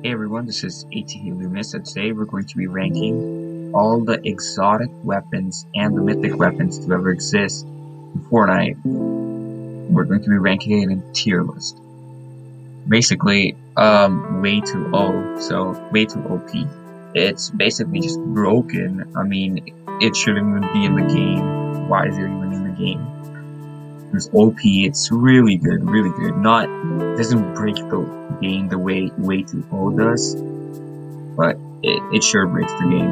Hey everyone, this is ATK LUMINOUS, and today we're going to be ranking all the exotic weapons and the mythic weapons to ever exist in Fortnite. We're going to be ranking it in tier list. Basically, way too O, so way too OP. It's basically just broken. I mean, it shouldn't even be in the game. Why is it even in the game? It's OP, it's really good, really good. Doesn't break the game the way way too O does, but it sure breaks the game.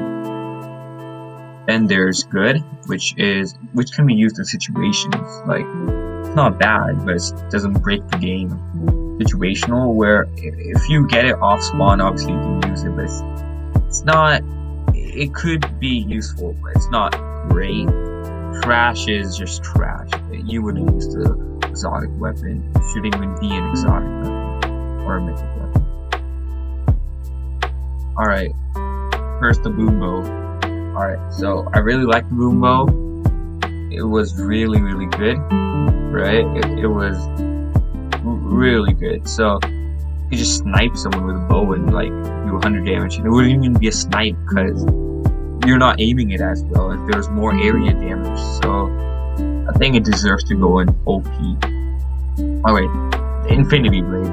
Then there's good, which can be used in situations like it's not bad, but it doesn't break the game. Situational, where if you get it off spawn, obviously you can use it, but it's not. It could be useful, but it's not great. Trash is just trash. You wouldn't use the exotic weapon. It shouldn't even be an exotic weapon or a mythic weapon. Alright, first the boom bow. Alright, so I really like the boom bow. It was really, really good, right? It was really good. So you could just snipe someone with a bow and like do 100 damage. And it wouldn't even be a snipe because you're not aiming it as well. If there's more area damage, so I think it deserves to go in OP. Alright, the Infinity Blade.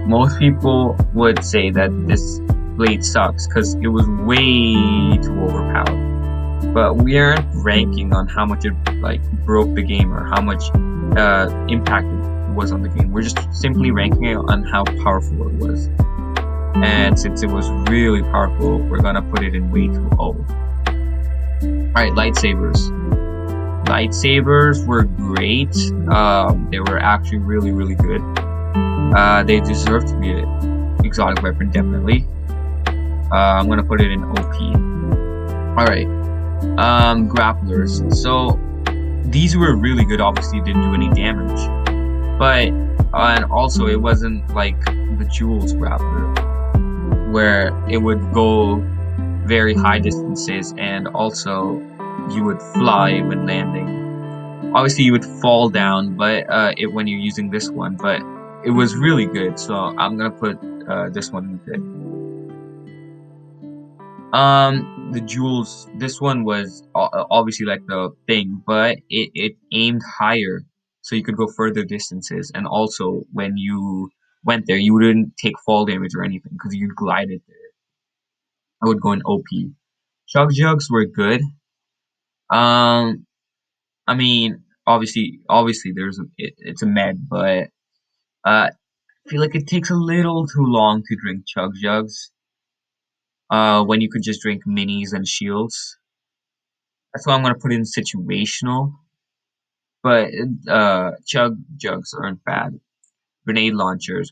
Most people would say that this blade sucks because it was way too overpowered. But we aren't ranking on how much it like broke the game or how much impact it was on the game. We're just simply ranking it on how powerful it was. And since it was really powerful, we're gonna put it in way too low. Alright, lightsabers. Lightsabers were great. They were actually really, really good. They deserve to be an exotic weapon, definitely. I'm gonna put it in OP. Alright. Grapplers. So, these were really good. Obviously, didn't do any damage. But, and also, it wasn't like the Jules grappler, where it would go very high distances, and also you would fly when landing. Obviously you would fall down, but when you're using this one, but it was really good, so I'm gonna put this one in good. The Jules, this one was obviously like the thing, but it aimed higher, so you could go further distances, and also when you went there, you wouldn't take fall damage or anything because you glided there. I would go in OP. Chug Jugs were good. Um, I mean, obviously, it's a med, but I feel like it takes a little too long to drink Chug Jugs. When you could just drink minis and shields. That's why I'm gonna put in situational. But Chug Jugs aren't bad. Grenade launchers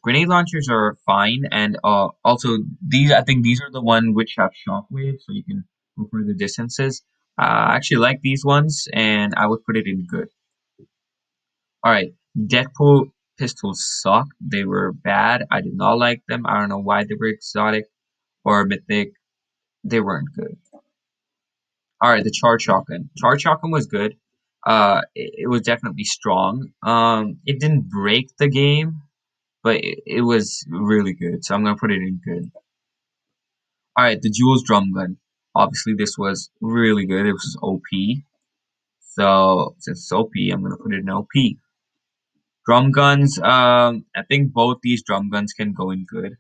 are fine, and also these. I think these are the one which have shockwave, so you can go further distances. I actually like these ones, and I would put it in good. Alright, Deadpool pistols suck. They were bad. I did not like them. I don't know why they were exotic or mythic. They weren't good. Alright, the Charge Shotgun. Charge Shotgun was good. It was definitely strong. It didn't break the game, but it was really good. So I'm gonna put it in good. Alright, the Jules Drum Gun. Obviously, this was really good. It was OP. So since it's OP, I'm gonna put it in OP. Drum guns, I think both these drum guns can go in good.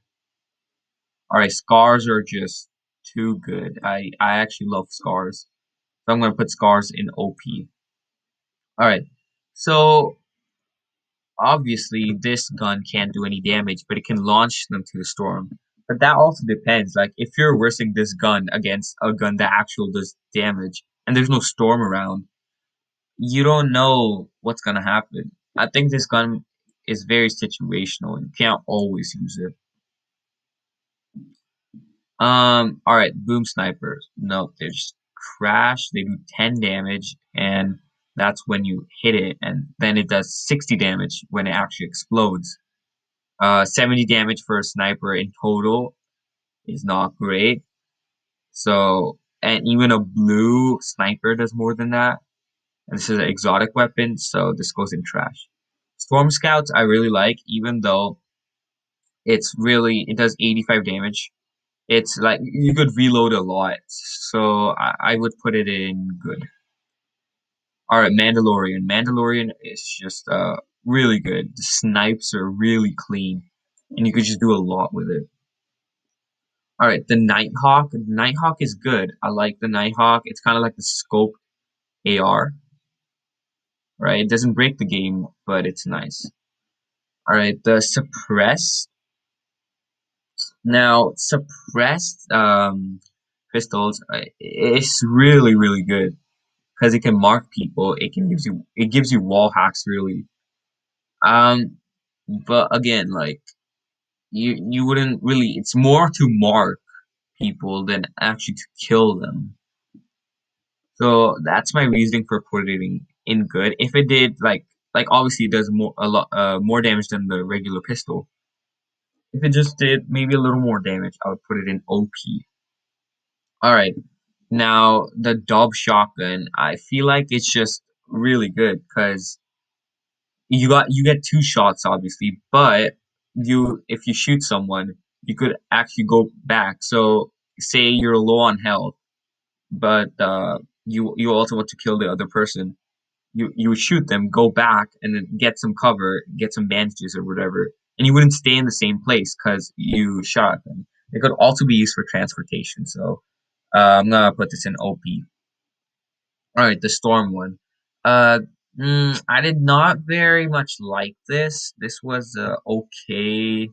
Alright, scars are just too good. I actually love scars. So I'm gonna put scars in OP. Alright, so obviously this gun can't do any damage, but it can launch them to the storm. But that also depends. Like if you're versing this gun against a gun that actually does damage and there's no storm around, you don't know what's gonna happen. I think this gun is very situational. You can't always use it. Alright, boom snipers. No, they're just trash. They do 10 damage, and that's when you hit it, and then it does 60 damage when it actually explodes. 70 damage for a sniper in total is not great. So, and even a blue sniper does more than that. And this is an exotic weapon, so this goes in trash. Storm Scouts I really like, even though It does 85 damage. It's like you could reload a lot, so I would put it in good. All right, Mandalorian. Mandalorian is just really good. The snipes are really clean, and you could just do a lot with it. All right, the Nighthawk. Nighthawk is good. I like the Nighthawk. It's kind of like the scope AR, right? It doesn't break the game, but it's nice. All right, the Suppress. Now, suppressed pistols is really good because it can mark people. It gives you wall hacks really. Um, but again, like you wouldn't really. It's more to mark people than actually to kill them. So that's my reasoning for putting it in good. If it did like obviously it does more a lot more damage than the regular pistol. If it just did maybe a little more damage, I would put it in OP. All right. Now, the Dub shotgun, I feel like it's just really good because you get two shots obviously, but you if you shoot someone, you could actually go back. So, say you're low on health, but you also want to kill the other person. You would shoot them, go back, and then get some cover, get some bandages or whatever, and you wouldn't stay in the same place because you shot them. It could also be used for transportation. So, I'm gonna put this in OP. All right, the storm one. Uh, I did not very much like this. This was okay.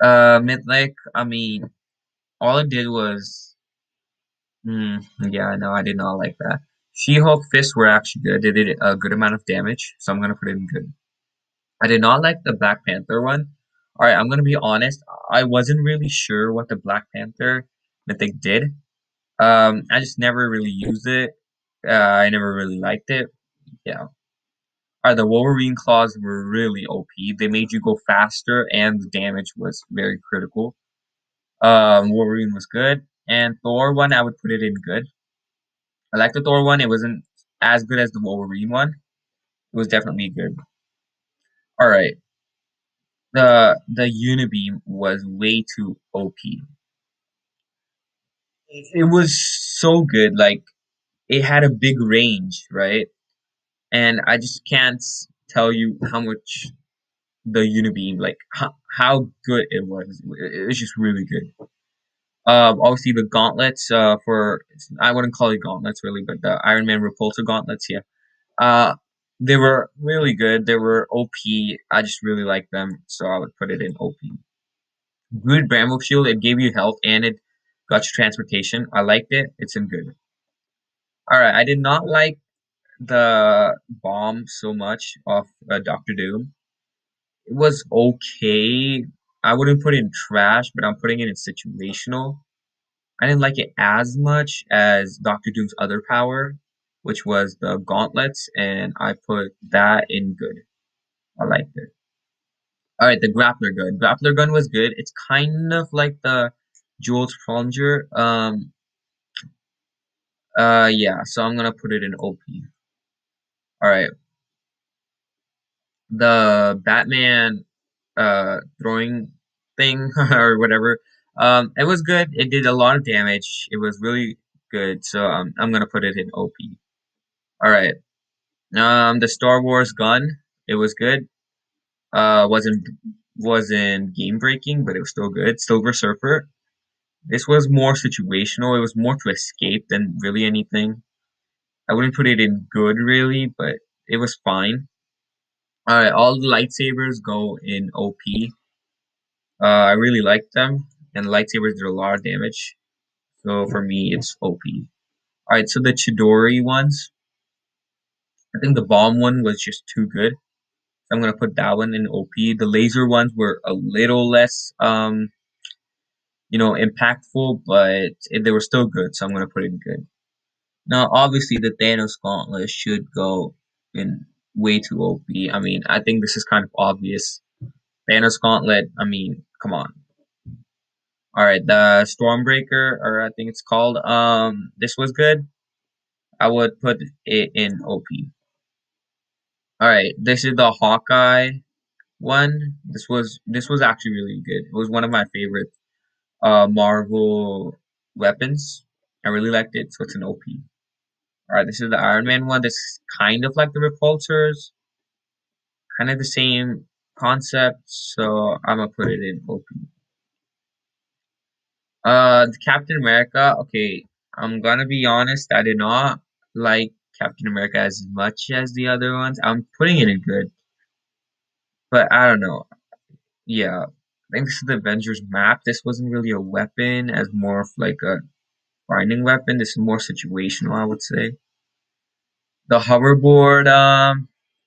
Mythic. I mean, all it did was, yeah, no, I did not like that. She-Hulk fists were actually good. They did a good amount of damage, so I'm gonna put it in good. I did not like the Black Panther one. All right, I'm gonna be honest. I wasn't really sure what the Black Panther Mythic did. I just never really used it. I never really liked it. Yeah. The Wolverine claws were really OP. They made you go faster, and the damage was very critical. Wolverine was good, and Thor one I would put it in good. I like the Thor one. It wasn't as good as the Wolverine one. It was definitely good. All right, the Unibeam was way too OP. It was so good. Like it had a big range, right? And I just can't tell you how much the Unibeam, like how good it was. It was just really good. Obviously the gauntlets for I wouldn't call it gauntlets really, but the Iron Man repulsor gauntlets, yeah. Uh, they were really good. They were OP. I just really liked them, so I would put it in OP. Good Bramble Shield. It gave you health and it got you transportation. I liked it. It's in good. All right. I did not like the bomb so much of Doctor Doom. It was okay. I wouldn't put it in trash, but I'm putting it in situational. I didn't like it as much as Doctor Doom's other power, which was the gauntlets, and I put that in good. I liked it. All right, the grappler gun. Grappler gun was good. It's kind of like the Jules Plunger. Yeah. So I'm gonna put it in OP. All right, the Batman throwing thing or whatever. It was good. It did a lot of damage. It was really good. So I'm gonna put it in OP. All right. The Star Wars gun, it was good. Wasn't game breaking, but it was still good. Silver Surfer. This was more situational. It was more to escape than really anything. I wouldn't put it in good really, but it was fine. All right, all the lightsabers go in OP. I really like them, and the lightsabers did a lot of damage. So for me, it's OP. All right, so the Chidori ones. I think the bomb one was just too good. I'm gonna put that one in OP. The laser ones were a little less, impactful, but they were still good. So I'm gonna put it in good. Now, obviously, the Thanos Gauntlet should go in way too OP. I mean, I think this is kind of obvious. Thanos Gauntlet. I mean, come on. All right, the Stormbreaker, or I think it's called. This was good. I would put it in OP. All right, this is the Hawkeye. one. This was actually really good. It was one of my favorite Marvel weapons. I really liked it, so it's an OP. All right, this is the Iron Man one. This is kind of like the repulsors, kind of the same concept, so I'm gonna put it in OP. The Captain America. Okay, I'm gonna be honest. I did not like Captain America as much as the other ones. I'm putting it in good, but I don't know. Yeah, I think this is the Avengers map. This wasn't really a weapon, as more of like a grinding weapon. This is more situational, I would say. The hoverboard.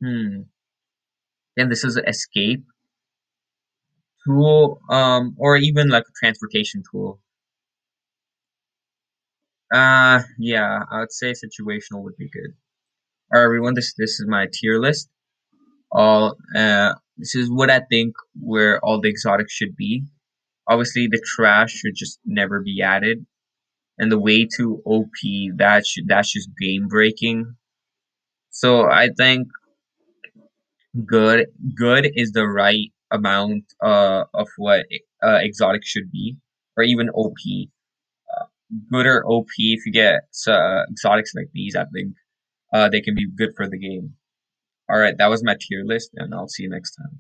And this is an escape tool. Or even like a transportation tool. Yeah, I would say situational would be good. All right, everyone. This is my tier list. All this is what I think where all the exotics should be. Obviously, the trash should just never be added, and the way to OP that's just game breaking. So I think good good is the right amount of what exotic should be, or even OP. Uh, Good or OP if you get exotics like these, I think they can be good for the game. All right, that was my tier list, and I'll see you next time.